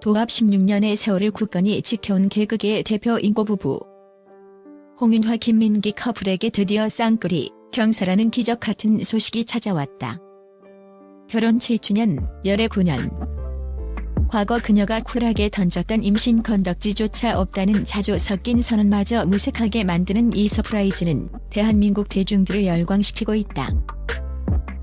도합 16년의 세월을 굳건히 지켜온 개그계의 대표 인고 부부. 홍윤화 김민기 커플에게 드디어 쌍끌이 경사라는 기적 같은 소식이 찾아왔다. 결혼 7주년, 열애 9년. 과거 그녀가 쿨하게 던졌던 임신 건덕지조차 없다는 자주 섞인 선언마저 무색하게 만드는 이 서프라이즈는 대한민국 대중들을 열광시키고 있다.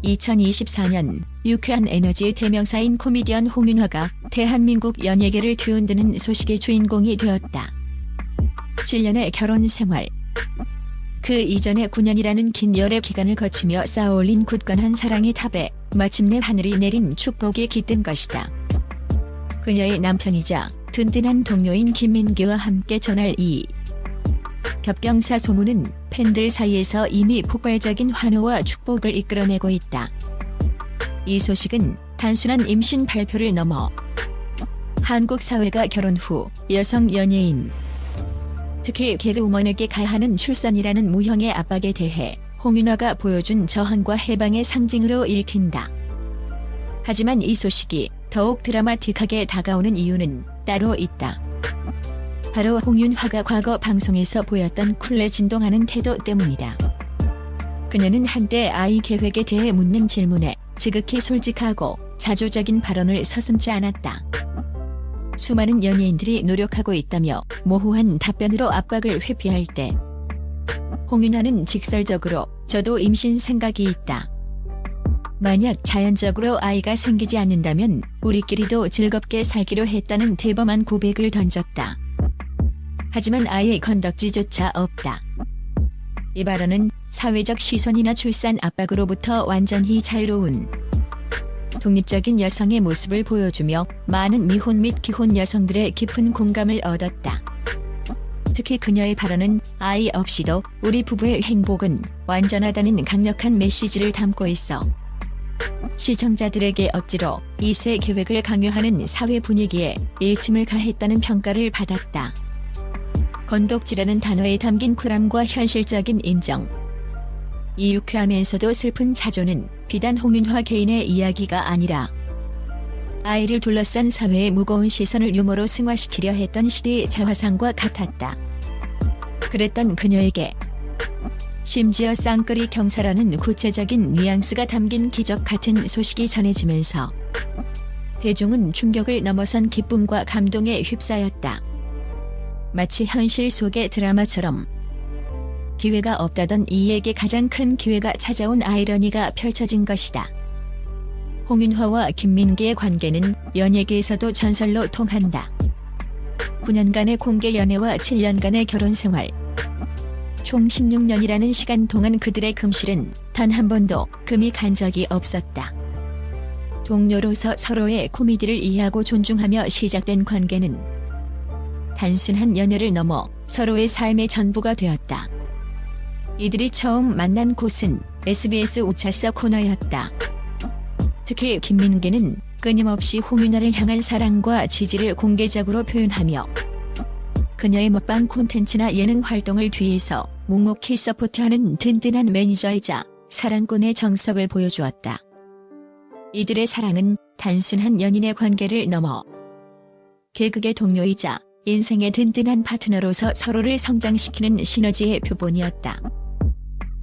2024년 유쾌한 에너지의 대명사인 코미디언 홍윤화가 대한민국 연예계를 뒤흔드는 소식의 주인공이 되었다. 7년의 결혼 생활. 그 이전에 9년이라는 긴 열애 기간을 거치며 쌓아올린 굳건한 사랑의 탑에 마침내 하늘이 내린 축복이 깃든 것이다. 그녀의 남편이자 든든한 동료인 김민기와 함께 전할 이 겹경사 소문은 팬들 사이에서 이미 폭발적인 환호와 축복을 이끌어내고 있다. 이 소식은 단순한 임신 발표를 넘어 한국 사회가 결혼 후 여성 연예인, 특히 개그우먼에게 가하는 출산이라는 무형의 압박에 대해 홍윤화가 보여준 저항과 해방의 상징으로 읽힌다. 하지만 이 소식이 더욱 드라마틱하게 다가오는 이유는 따로 있다. 바로 홍윤화가 과거 방송에서 보였던 쿨에 진동하는 태도 때문이다. 그녀는 한때 아이 계획에 대해 묻는 질문에 지극히 솔직하고 자조적인 발언을 서슴지 않았다. 수많은 연예인들이 노력하고 있다며 모호한 답변으로 압박을 회피할 때 홍윤화는 직설적으로 저도 임신 생각이 있다. 만약 자연적으로 아이가 생기지 않는다면 우리끼리도 즐겁게 살기로 했다는 대범한 고백을 던졌다. 하지만 아이의 건덕지조차 없다. 이 발언은 사회적 시선이나 출산 압박으로부터 완전히 자유로운 독립적인 여성의 모습을 보여주며 많은 미혼 및 기혼 여성들의 깊은 공감을 얻었다. 특히 그녀의 발언은 아이 없이도 우리 부부의 행복은 완전하다는 강력한 메시지를 담고 있어 시청자들에게 억지로 2세 계획을 강요하는 사회 분위기에 일침을 가했다는 평가를 받았다. 건덕지라는 단어에 담긴 쿨함과 현실적인 인정. 이 유쾌하면서도 슬픈 자조는 비단 홍윤화 개인의 이야기가 아니라 아이를 둘러싼 사회의 무거운 시선을 유머로 승화시키려 했던 시대의 자화상과 같았다. 그랬던 그녀에게 심지어 쌍끌이 경사라는 구체적인 뉘앙스가 담긴 기적 같은 소식이 전해지면서 대중은 충격을 넘어선 기쁨과 감동에 휩싸였다. 마치 현실 속의 드라마처럼 기회가 없다던 이에게 가장 큰 기회가 찾아온 아이러니가 펼쳐진 것이다. 홍윤화와 김민기의 관계는 연예계에서도 전설로 통한다. 9년간의 공개 연애와 7년간의 결혼 생활. 총 16년이라는 시간 동안 그들의 금실은 단 한 번도 금이 간 적이 없었다. 동료로서 서로의 코미디를 이해하고 존중하며 시작된 관계는 단순한 연애를 넘어 서로의 삶의 전부가 되었다. 이들이 처음 만난 곳은 SBS 우차사 코너였다. 특히 김민기는 끊임없이 홍윤화를 향한 사랑과 지지를 공개적으로 표현하며 그녀의 먹방 콘텐츠나 예능 활동을 뒤에서 묵묵히 서포트하는 든든한 매니저이자 사랑꾼의 정석을 보여주었다. 이들의 사랑은 단순한 연인의 관계를 넘어 개그계 동료이자 인생의 든든한 파트너로서 서로를 성장시키는 시너지의 표본이었다.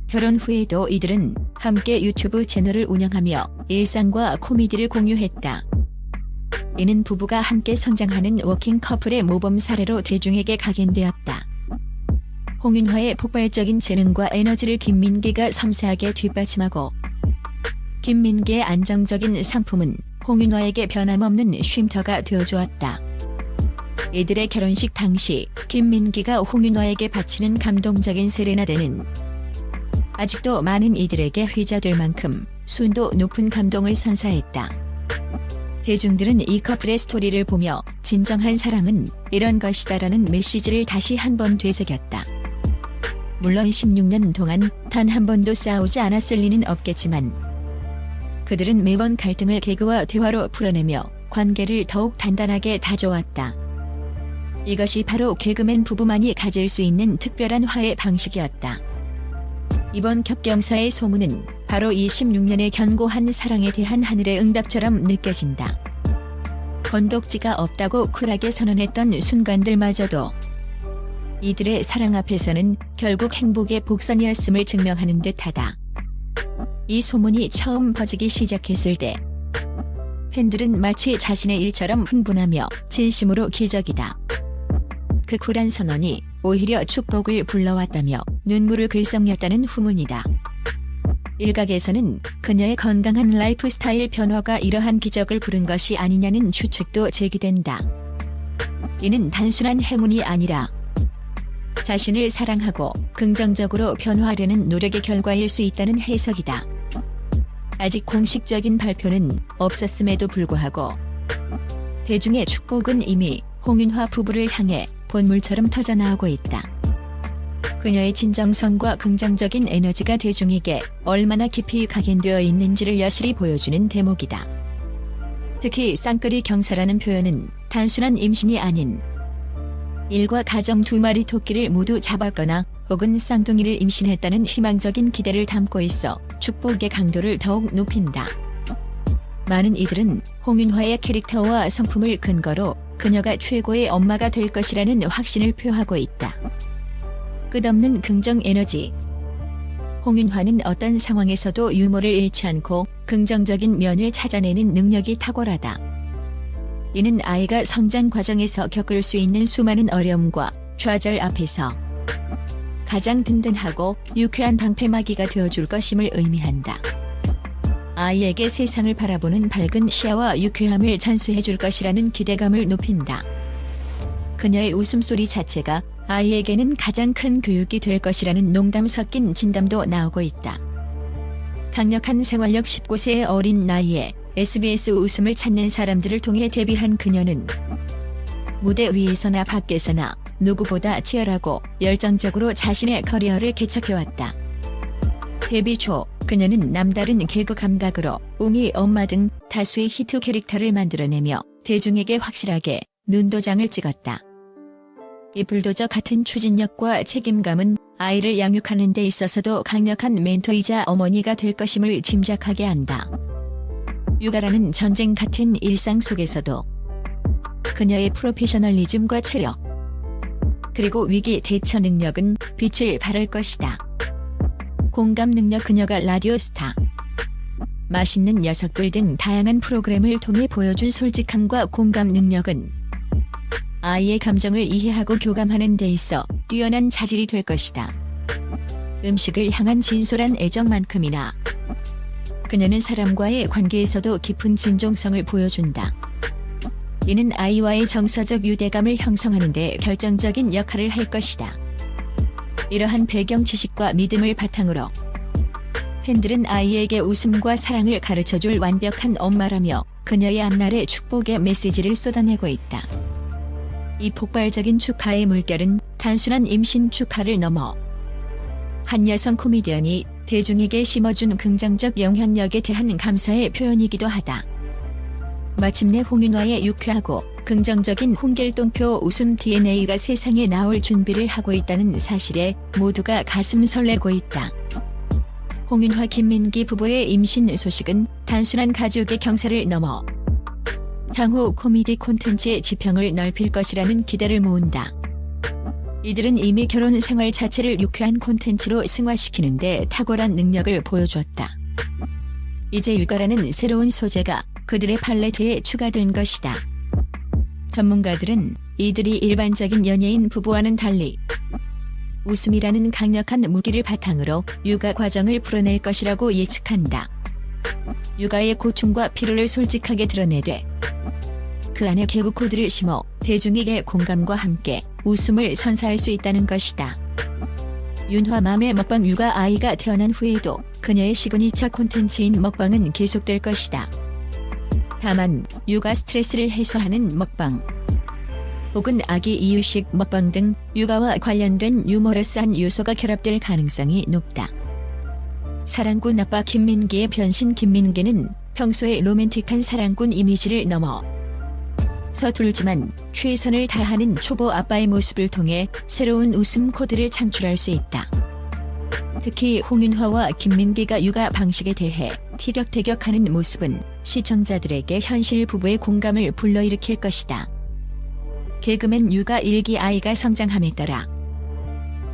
결혼 후에도 이들은 함께 유튜브 채널을 운영하며 일상과 코미디를 공유했다. 이는 부부가 함께 성장하는 워킹 커플의 모범 사례로 대중에게 각인되었다. 홍윤화의 폭발적인 재능과 에너지를 김민기가 섬세하게 뒷받침하고 김민기의 안정적인 상품은 홍윤화에게 변함없는 쉼터가 되어주었다. 이들의 결혼식 당시 김민기가 홍윤화에게 바치는 감동적인 세레나데는 아직도 많은 이들에게 회자될 만큼 순도 높은 감동을 선사했다. 대중들은 이 커플의 스토리를 보며 진정한 사랑은 이런 것이다라는 메시지를 다시 한번 되새겼다. 물론 16년 동안 단 한 번도 싸우지 않았을 리는 없겠지만 그들은 매번 갈등을 개그와 대화로 풀어내며 관계를 더욱 단단하게 다져왔다. 이것이 바로 개그맨 부부만이 가질 수 있는 특별한 화해 방식이었다. 이번 겹경사의 소문은 바로 이 16년의 견고한 사랑에 대한 하늘의 응답처럼 느껴진다. 건덕지가 없다고 쿨하게 선언했던 순간들마저도 이들의 사랑 앞에서는 결국 행복의 복선이었음을 증명하는 듯하다. 이 소문이 처음 퍼지기 시작했을 때 팬들은 마치 자신의 일처럼 흥분하며 진심으로 기적이다. 그 쿨한 선언이 오히려 축복을 불러왔다며 눈물을 글썽였다는 후문이다. 일각에서는 그녀의 건강한 라이프 스타일 변화가 이러한 기적을 부른 것이 아니냐는 추측도 제기된다. 이는 단순한 행운이 아니라 자신을 사랑하고 긍정적으로 변화하려는 노력의 결과일 수 있다는 해석이다. 아직 공식적인 발표는 없었음에도 불구하고 대중의 축복은 이미 홍윤화 부부를 향해 본물처럼 터져나오고 있다. 그녀의 진정성과 긍정적인 에너지가 대중에게 얼마나 깊이 각인되어 있는지를 여실히 보여주는 대목이다. 특히 쌍끌이 경사라는 표현은 단순한 임신이 아닌 일과 가정 두 마리 토끼를 모두 잡았거나 혹은 쌍둥이를 임신했다는 희망적인 기대를 담고 있어 축복의 강도를 더욱 높인다. 많은 이들은 홍윤화의 캐릭터와 성품을 근거로 그녀가 최고의 엄마가 될 것이라는 확신을 표하고 있다. 끝없는 긍정 에너지. 홍윤화는 어떤 상황에서도 유머를 잃지 않고 긍정적인 면을 찾아내는 능력이 탁월하다. 이는 아이가 성장 과정에서 겪을 수 있는 수많은 어려움과 좌절 앞에서 가장 든든하고 유쾌한 방패막이가 되어줄 것임을 의미한다. 아이에게 세상을 바라보는 밝은 시야와 유쾌함을 전수해줄 것이라는 기대감을 높인다. 그녀의 웃음소리 자체가 아이에게는 가장 큰 교육이 될 것이라는 농담 섞인 진담도 나오고 있다. 강력한 생활력 19세의 어린 나이에 SBS 웃음을 찾는 사람들을 통해 데뷔한 그녀는 무대 위에서나 밖에서나 누구보다 치열하고 열정적으로 자신의 커리어를 개척해왔다. 데뷔 초 그녀는 남다른 개그 감각으로 웅이 엄마 등 다수의 히트 캐릭터를 만들어내며 대중에게 확실하게 눈도장을 찍었다. 이 불도저 같은 추진력과 책임감은 아이를 양육하는 데 있어서도 강력한 멘토이자 어머니가 될 것임을 짐작하게 한다. 육아라는 전쟁 같은 일상 속에서도 그녀의 프로페셔널리즘과 체력, 그리고 위기 대처 능력은 빛을 발할 것이다. 공감 능력. 그녀가 라디오 스타, 맛있는 녀석들 등 다양한 프로그램을 통해 보여준 솔직함과 공감 능력은 아이의 감정을 이해하고 교감하는 데 있어 뛰어난 자질이 될 것이다. 음식을 향한 진솔한 애정만큼이나 그녀는 사람과의 관계에서도 깊은 진정성을 보여준다. 이는 아이와의 정서적 유대감을 형성하는 데 결정적인 역할을 할 것이다. 이러한 배경 지식과 믿음을 바탕으로 팬들은 아이에게 웃음과 사랑을 가르쳐줄 완벽한 엄마라며 그녀의 앞날의 축복의 메시지를 쏟아내고 있다. 이 폭발적인 축하의 물결은 단순한 임신 축하를 넘어 한 여성 코미디언이 대중에게 심어준 긍정적 영향력에 대한 감사의 표현이기도 하다. 마침내 홍윤화의 유쾌하고 긍정적인 홍길동표 웃음 DNA가 세상에 나올 준비를 하고 있다는 사실에 모두가 가슴 설레고 있다. 홍윤화 김민기 부부의 임신 소식은 단순한 가족의 경사를 넘어 향후 코미디 콘텐츠의 지평을 넓힐 것이라는 기대를 모은다. 이들은 이미 결혼 생활 자체를 유쾌한 콘텐츠로 승화시키는 데 탁월한 능력을 보여주었다. 이제 육아라는 새로운 소재가 그들의 팔레트에 추가된 것이다. 전문가들은 이들이 일반적인 연예인 부부와는 달리 웃음이라는 강력한 무기를 바탕으로 육아 과정을 풀어낼 것이라고 예측한다. 육아의 고충과 피로를 솔직하게 드러내되 그 안에 개그 코드를 심어 대중에게 공감과 함께 웃음을 선사할 수 있다는 것이다. 윤화 맘의 먹방. 육아 아이가 태어난 후에도 그녀의 시그니처 콘텐츠인 먹방은 계속될 것이다. 다만 육아 스트레스를 해소하는 먹방 혹은 아기 이유식 먹방 등 육아와 관련된 유머러스한 요소가 결합될 가능성이 높다. 사랑꾼 아빠 김민기의 변신. 김민기는 평소에 로맨틱한 사랑꾼 이미지를 넘어 서툴지만 최선을 다하는 초보 아빠의 모습을 통해 새로운 웃음 코드를 창출할 수 있다. 특히 홍윤화와 김민기가 육아 방식에 대해 티격태격하는 모습은 시청자들에게 현실 부부의 공감을 불러일으킬 것이다. 개그맨 유가 일기 아이가 성장함에 따라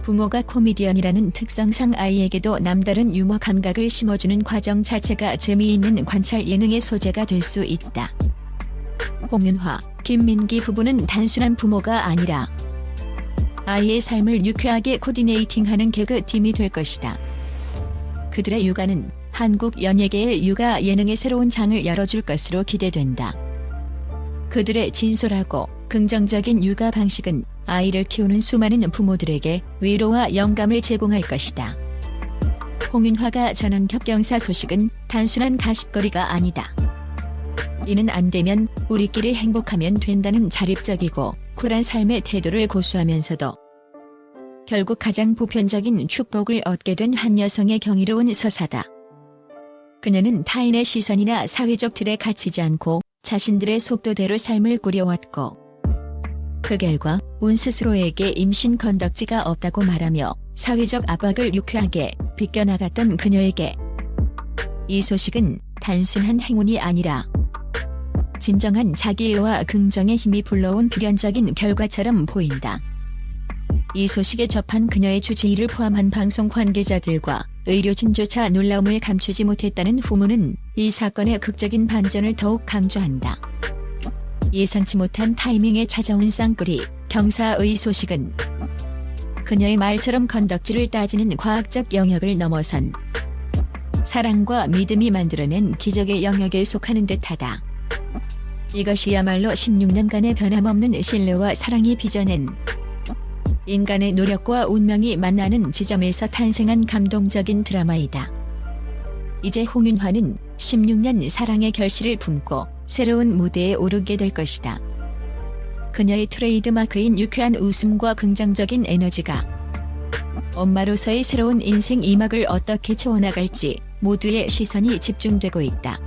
부모가 코미디언이라는 특성상 아이에게도 남다른 유머 감각을 심어주는 과정 자체가 재미있는 관찰 예능의 소재가 될 수 있다. 홍윤화, 김민기 부부는 단순한 부모가 아니라 아이의 삶을 유쾌하게 코디네이팅하는 개그팀이 될 것이다. 그들의 육아는 한국 연예계의 육아 예능의 새로운 장을 열어줄 것으로 기대된다. 그들의 진솔하고 긍정적인 육아 방식은 아이를 키우는 수많은 부모들에게 위로와 영감을 제공할 것이다. 홍윤화가 전한 겹경사 소식은 단순한 가십거리가 아니다. 이는 안 되면 우리끼리 행복하면 된다는 자립적이고 쿨한 삶의 태도를 고수하면서도 결국 가장 보편적인 축복을 얻게 된 한 여성의 경이로운 서사다. 그녀는 타인의 시선이나 사회적 틀에 갇히지 않고 자신들의 속도대로 삶을 꾸려왔고 그 결과 운 스스로에게 임신 건덕지가 없다고 말하며 사회적 압박을 유쾌하게 비껴나갔던 그녀에게 이 소식은 단순한 행운이 아니라 진정한 자기애와 긍정의 힘이 불러온 필연적인 결과처럼 보인다. 이 소식에 접한 그녀의 주치의를 포함한 방송 관계자들과 의료진조차 놀라움을 감추지 못했다는 후문은 이 사건의 극적인 반전을 더욱 강조한다. 예상치 못한 타이밍에 찾아온 쌍끌이 경사의 소식은 그녀의 말처럼 건덕지를 따지는 과학적 영역을 넘어선 사랑과 믿음이 만들어낸 기적의 영역에 속하는 듯하다. 이것이야말로 16년간의 변함없는 신뢰와 사랑이 빚어낸 인간의 노력과 운명이 만나는 지점에서 탄생한 감동적인 드라마이다. 이제 홍윤화는 16년 사랑의 결실을 품고 새로운 무대에 오르게 될 것이다. 그녀의 트레이드마크인 유쾌한 웃음과 긍정적인 에너지가 엄마로서의 새로운 인생 2막을 어떻게 채워나갈지 모두의 시선이 집중되고 있다.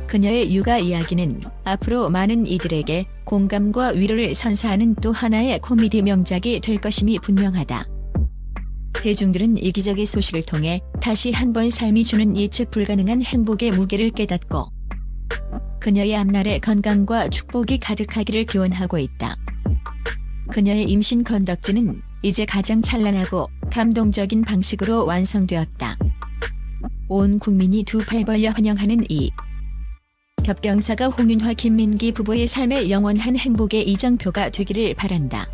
그녀의 육아 이야기는 앞으로 많은 이들에게 공감과 위로를 선사하는 또 하나의 코미디 명작이 될 것임이 분명하다. 대중들은 이 기적의 소식을 통해 다시 한번 삶이 주는 예측 불가능한 행복의 무게를 깨닫고 그녀의 앞날에 건강과 축복이 가득하기를 기원하고 있다. 그녀의 임신 건덕지는 이제 가장 찬란하고 감동적인 방식으로 완성되었다. 온 국민이 두 팔 벌려 환영하는 이 겹경사가 홍윤화 김민기 부부의 삶의 영원한 행복의 이정표가 되기를 바란다.